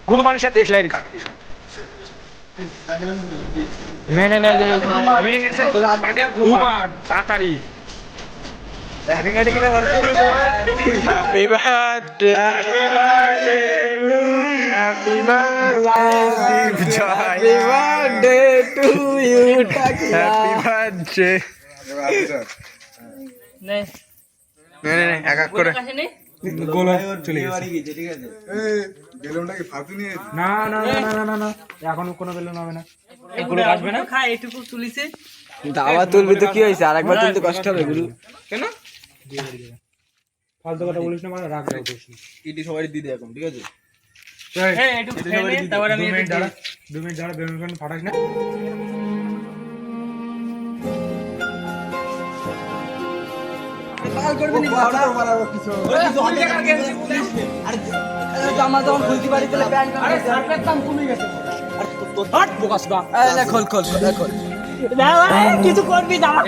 गुरु मानुषात देश लाईन का नाही तातारी Happy birthday, happy birthday to you, happy birthday. नहीं एक एक करे গোলা চলে গেছে ঠিক আছে এই বেলুনটা কি ফালতু নিয়ে না না না না না না এখন কোনো বেলুন হবে না এগুলো আসবে না খা এইটুকু তুলিছে দাওয়া তুলবি তো কি হইছে আরেকবার তুলতে কষ্ট হবে গুরু কেন ফালতু কথা বলিস না মানে রাগ রাগ করিস ইডি সবাই দিয়ে দে এখন ঠিক আছে এই এইটুকু খেলে তারপর আমি 2 মিনিট দাঁড়া বেলুন ফাটাস না কাল করবি নি বাবা মারার কিছু ওরে কিছু হতে কালকে আরে জামা যখন খুলতে পারি তাহলে প্যান্ট আরে শার্টের দাম কমে গেছে আরে তো হট বোকাস বা এই খোল দাও কিছু করবি জামা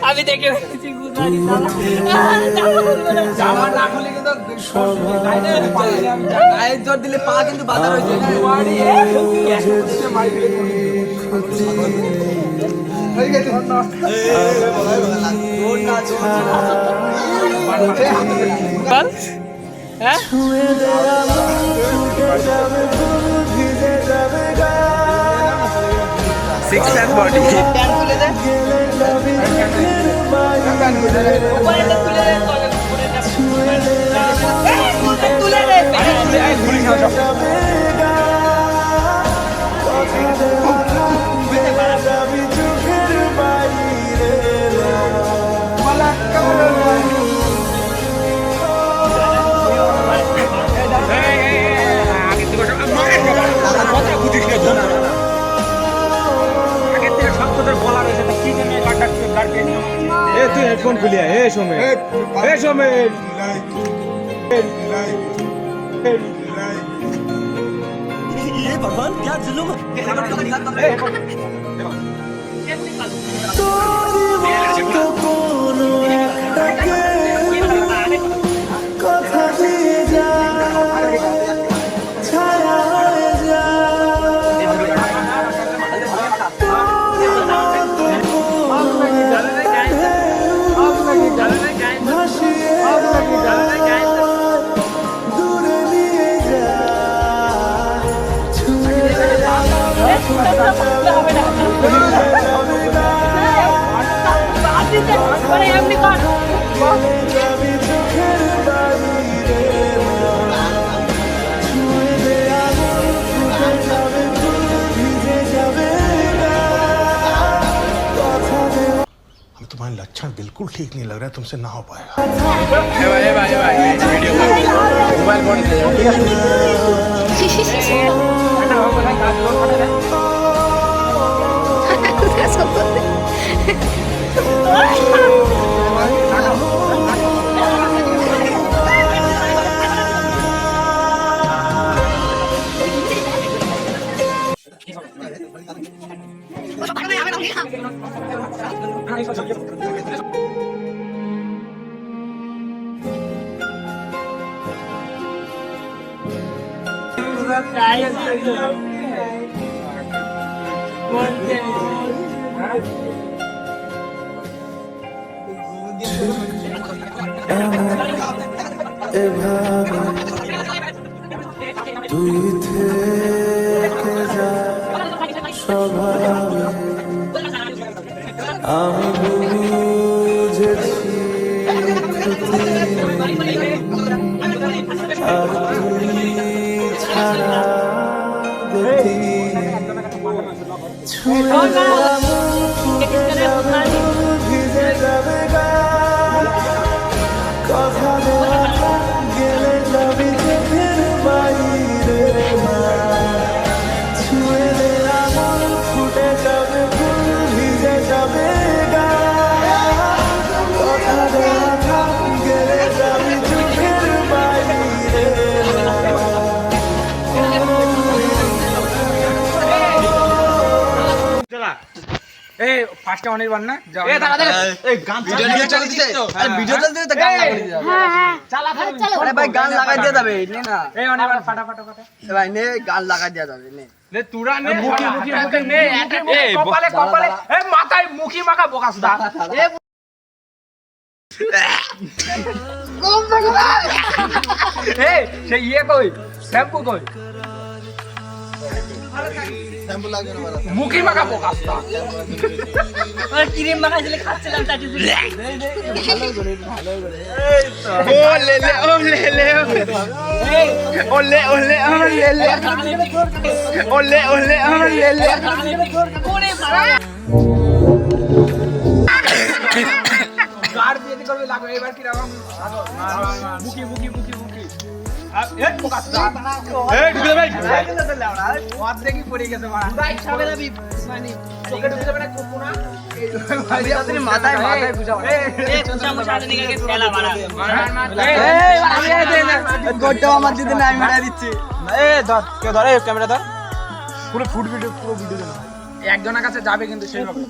আমি দেখে ফেলেছি গুদারি জামা না খুলে কিন্তু গায়ে জোর দিলে পা কিন্তু বাধা হয়ে যায় হয়ে গেছে হ্যাঁ সিক্স প্যাক বডি প্যান খুলে দে প্যান খুলে দে উপরে তুলে দে তুলে দে খুলে খাও সব तू हेडफोन खुलिया ए सोमेश ये भगवान क्या जुल्म तुम्हारे लक्षण बिल्कुल ठीक नहीं लग रहा है तुमसे ना हो पाएगा তুই থেকে যা স্বভাবে আমি বুঝেছি আর তুই ছাড়া গতি ছুঁয়ে ভিজে যাবে গা কথা গেলে যাবি চোখের বাইরে ছুঁয়ে দে আঙুল ফুটে যাবে ফুল ভিজে যাবে গা কথা দেওয়া গেলে যাবি চোখের বাইরে এই ফার্স্টে অনির্বাণ না যাও এই দাঁড়া দাঁড়া এই গান ভিডিও চলছে আরে ভিডিও চলছে তো গান লাগাই দিয়ে যাবে চালা আরে ভাই গান লাগাই দিয়ে যাবে নে না এই অনির্বাণ ফাটাফাটা এ ভাই নে গান লাগাই দিয়ে যাবে নে নে তুরা নে মুখি মুখি মুখি নে এই কপালে কপালে এই মাথায় মুখি মাখা বকাসদা এই এই সেই ইয়ে কই শ্যাম্পু কই শ্যাম্পু লাগবে না মারা মুখি মাখা বকাসদা আর ক্রিম মাখাইছিলে খাচ্ছিলাম তাটি গাড় দিয়ে করবে লাগবে এবার কি রাখো মুখি মুখি মুখি মুখি এই বকাসদা এই ঢুকে ভাই ওয়াদ দেখি পড়ে গেছে মারা ভাই সাবে না মানে চোখে ঢুকে যাবে না কোনা আপনি মাথায় মাথায় বুঝাও এই তুষা মুছাতে নিয়ে গিয়ে খেলা মারা এই আমি দে না গোটা আমার দিতে না আমি মেরে দিচ্ছি এ ধর কে ধরে ক্যামেরা ধর পুরো ফুট ভিডিও পুরো ভিডিও দেনা একজনের কাছে যাবে কিন্তু সেই হবে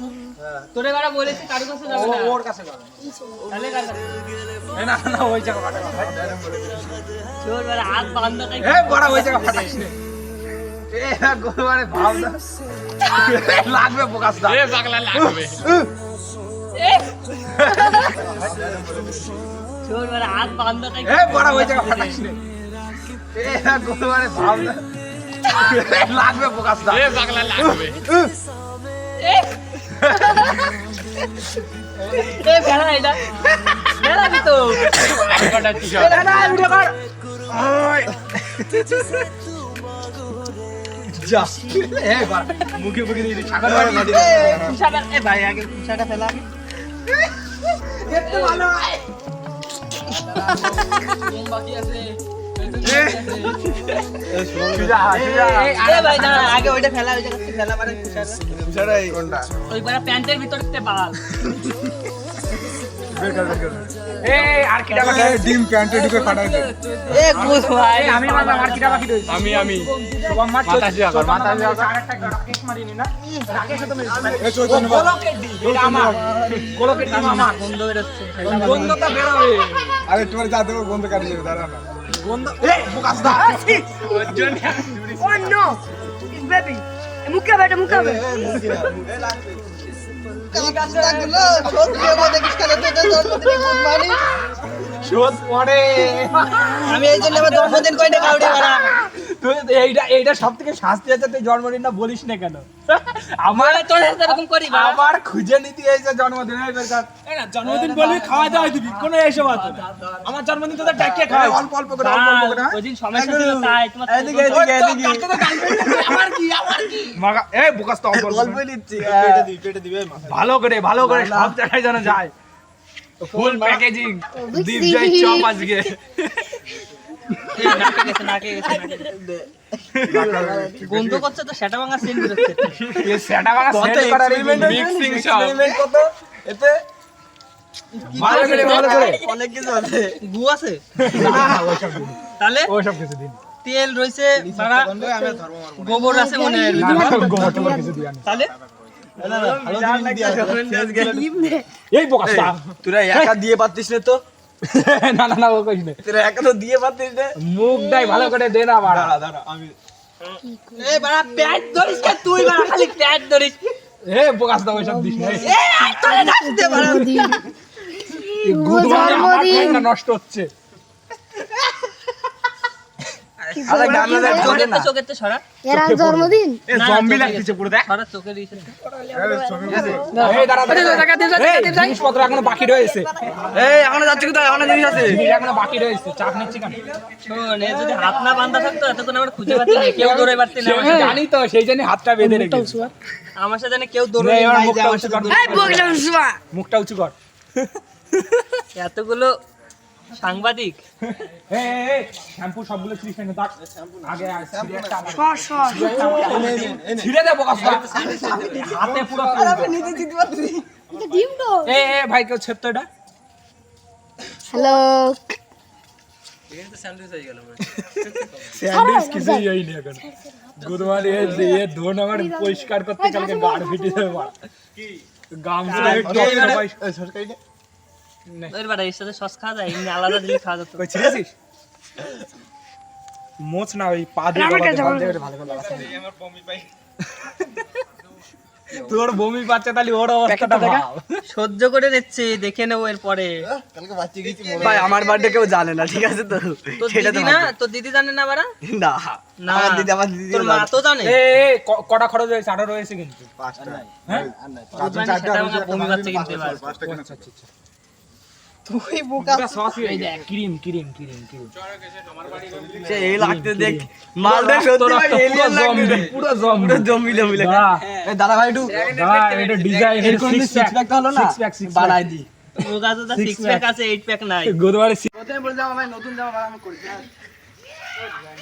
তোরে বারা বলেছি কারো কাছে যাবে না ওর কাছে যাবে তাহলে কার কাছে এই না না ওই জায়গা ফাটা তোর বারা হাত বাঁধা তাই এই বড় ওই জায়গা ফাটাইস নে এ গোলবারে ভাব দা লাগবে বোকাসদা এ পাগলা লাগবে তোর বারা হাত বাঁধা তাই এ বড় ওই জায়গা ফাটাইস নে এ গোলবারে ভাব দা লাগবে বোকাসদা এ পাগলা লাগবে এ ফেলা এটা ফেলা কি তো না না ভিডিও কর ওই যা এ বড় মুখে মুখে দিয়ে ছাগল বাড়ি তুষাটা এ ভাই আগে তুষাটা ফেলা দেখতে ভালো বাকি আছে আরে ভাই দাঁড়া আগে ওইটা ফেলা ওই জায়গা ফেলা মানে বুঝাড়া এই কোনটা ওই বারা প্যান্টের ভিতরতে বাল এই আর কিটা বাকি ডিম প্যান্টে ঢুকে ফাটাই দে এ গুড ভাই আমি মারলাম আর কিটা বাকি রইছে আমি শুভম মার মাথা জিয়া কর মাথা জিয়া কর আরেকটা রাকেশ মারিনি না রাকেশ তো মেরেছে এই চৈতন্য গোলকের ডি এটা আমার গোলকের টিম আমার বন্ধ বেরোচ্ছে বন্ধটা বেরোবে আরে তোমার যা দেবো বন্ধ কাটি দেবে দাঁড়া না বন্ধ এই বোকাসদা Oh no! It's baby. মুখে বেটা মুখে বে শোধ পড়ে আমি এই জন্য আমার জন্মদিন কয়টা কাউডে মারা তুই এইটা সবথেকে শাস্তি আছে তুই জন্মদিন না বলিস না কেন আমার তোর সাথে এরকম করি বা আমার খুঁজে নিতে এসে জন্মদিন এই বের কর এই না জন্মদিন বলবি খাওয়া দাওয়া দিবি কোনো এসব আছে না আমার জন্মদিন তোদের ডাকিয়ে খাওয়া অল্প অল্প করে ওই দিন সমস্যা ছিল তাই তোমার এদিকে এদিকে আমার কি মাগা এই বুকাস তো অল্প নিচ্ছি পেটে দিবে ভালো করে সব জায়গায় যেন যায় ফুল প্যাকেজিং দীপ জয় চপ আজকে নাকে গেছে বন্ধ করছে তো সেটা ভাঙা সিন বেরোচ্ছে এই সেটা বাগা সেট করার মিক্সিং সব কত এতে ভালো করে অনেক কিছু আছে গু আছে তাহলে ওই সব কিছু দিন তেল রইছে সারা গোবর আছে মনে হয় গোবর কিছু দিন তাহলে এই বোকাসটা তোরা একা দিয়ে পারতিস না তো না না না ও কইছ না তোরা একা তো দিয়ে পারতিস না মুখটাই ভালো করে দে না বাড়া দাঁড়া আমি এই বাড়া প্যান্ট ধরিস কে তুই বাড়া খালি প্যান্ট ধরিস এ বোকাসটা ওই সব দিস না এই তোরে ডাকতে বাড়া গুদমানে নষ্ট হচ্ছে আরে গামলা দেখ চোখে না চোখের তো সরা এর আজ জন্মদিন এ জম্বি লাগতেছে পুরো দেখ সরা চোখের ইসে এই দাঁড়া জিনিসপত্র এখনো বাকি রয়েছে এই এখনো যাচ্ছে কোথায় এখনো জিনিস আছে জিনিস এখনো বাকি রয়েছে চাপ নিচ্ছি কেন শোন এ যদি হাত না বাঁধা থাকতো এতক্ষণ আমরা খুঁজে পাচ্ছি না কেউ দৌড়ে পারতে না সে জানি তো সেই জন্য হাতটা বেঁধে রেখেছি আমার সাথে জানি কেউ দৌড়ে এবার নাই যে মুখটা আমার উঁচু সাথে কর এই বগলাম সুয়া মুখটা উঁচু কর এতগুলো সাংবাদিক এই শ্যাম্পু সবগুলো ছিড়িস না দেখ আগে ছিড়ে একটা আমার শর শর ছিড়ে দে বোকাসটা হাতে পুরো এটা ডিম তো এ ভাই কেউ ছেপ তো এটা হ্যালো স্যান্ডউইচ কিছুই হয়নি এখন গুদমানি এ ধন আমার পরিষ্কার করতে কালকে গাড় ফিটে যাবে গামছা ওই বাড়া এর সাথে সস খাওয়া যায়, এমনি আলাদা দিলে খাওয়া যেত। কই ছিড়েছিস? মোচ না ওই পা দিয়ে আমার কাছে ভালো করে লাগাতে। তোর বমি পাচ্ছে তাহলে ওর অবস্থাটা ভাব। সহ্য করে নিচ্ছে, দেখে নেবো এরপরে। ভাই আমার বার্থডে কেউ জানে না, ঠিক আছে তো? তোর সেটা তো দিদি না, তোর দিদি জানে না বাড়া? না, না, আমার দিদি তোর মা তো জানে। কটা খরচ হয়েছে? 18 হয়েছে কিন্তু। হ্যাঁ? তোর জানে সেটা আমার বমি পাচ্ছে কিন্তু এবার। তুই বোকা এই দেখ ক্রিম। সে এই লাগতে দেখ, মালটা সত্যি ভাই এলিয়ান লাগতে, পুরো জম জমি লাগে। এই দাদা ভাই একটু এটা ডিজাইন এর কোন সিক্স প্যাক হলো না, বানাই দি। তোর কাছে তো 6 প্যাক আছে, 8 প্যাক নাই। গোদবারে প্রথমে বলে যাও ভাই নতুন জামা বানানো করেছি।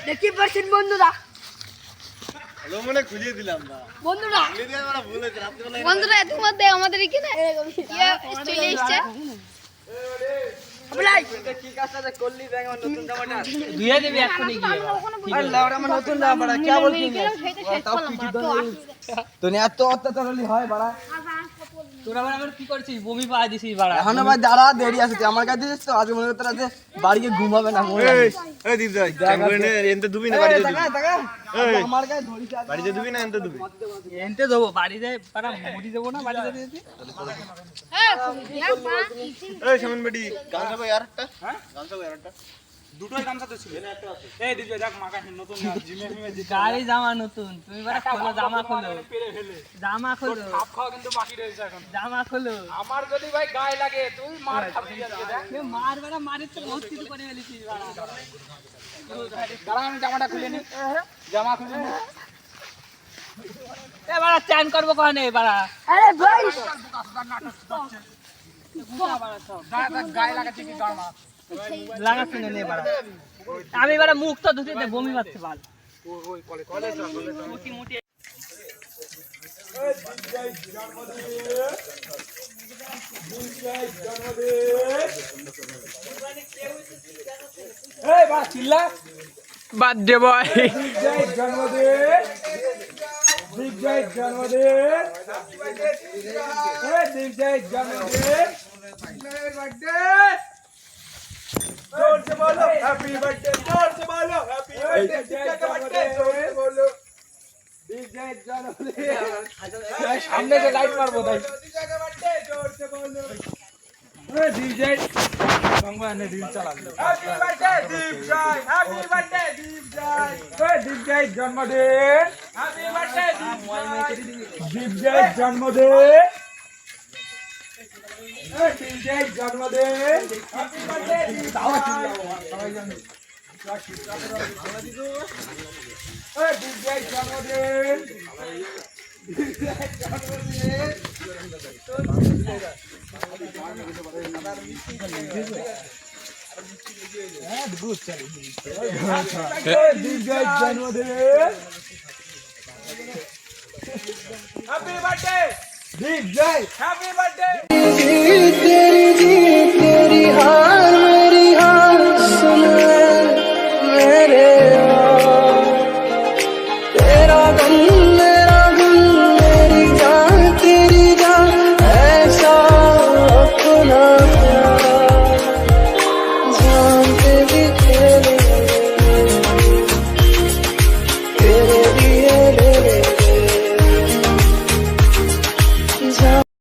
দেখতে পাচ্ছেন বন্ধুরা, বন্ধুরা ইতিমধ্যে আমাদের এখানে চলে এসছে। কি কাজটা করলি দেখ আমার নতুন জামাটা। ধুয়ে দিবি এক্ষুনি গিয়ে। আরে লাউড়া আমার নতুন জামা বাড়া কি বলছিস? তো নিয়ে এত অত্যাচার হলি হয় বাড়া। তোরা আবার কি করছিস? বমি পাওয়া দিছিস বাড়া। এখন আবার যারা দেরি আছে তুই আমার কাছে দিছিস তো, আজ মনে করতে আছে বাড়ি গিয়ে ঘুমাবে না মনে হয়। এই দিদি ভাই চ্যাম্পিয়নে এনতে দুবি না বাড়িতে দুবি আমার কাছে ধরিস আছে। বাড়িতে দুবি না এনতে দুবি এনতে দেবো বাড়িতে, পাড়া মুড়ি দেবো না বাড়িতে দিয়েছি। এই সামন বেটি গান গাবো আর একটা গান গাবো আর একটা দুটোই গামছা তো ছিল। এই দিদি দেখ মাকা নতুন জিমে গাড়ি জামা নতুন, তুমি বাড়া খোলো, জামা খোলো, জামা খোলো, খাপ খাওয়া কিন্তু বাকি রয়েছে এখন। জামা খোলো। আমার যদি ভাই গায়ে লাগে তুই মার খাবি আজকে দেখ। তুই মার বাড়া, মারির তো বহুত কিছু করে ফেলেছিস বাড়া। দাঁড়া আমি জামাটা খুলে নি, জামা খুলে নি। এ বাড়া চান করবো কখনে বাড়া? আরে ভাই গায়ে লাগাচ্ছে কি জামা? লাগাচ্ছি না নে বাড়া। আমি বাড়া মুখ তো ধুতে দে, বমি পাচ্ছে বাল। মুটি মুটি এই বা চিল্লা বার্থডে বয় জন্মদিন, বিগ জয় জন্মদিন, এই বিগ জয় জন্মদিন, বার্থডে जोर से बोलो हैप्पी बर्थडे, जोर से बोलो हैप्पी बर्थडे, जिसका का बर्थडे जोर से बोलो डीजे जन्मदिन, सामने से लाइट मार बोल जिसका का बर्थडे जोर से बोलो ए डीजे संगवा ने रील चला लो हैप्पी बर्थडे दीप जय, हैप्पी बर्थडे दीप जय, ए दीप जय जन्मदिन, हैप्पी बर्थडे दीप जय जन्मदिन, डीजे जन्मदिन, हैप्पी बर्थडे दावा चिल्लाओ सबाई जाने ए डीजे जन्मदिन, डीजे जन्मदिन, डीजे जन्मदिन, happy birthday DJ, happy birthday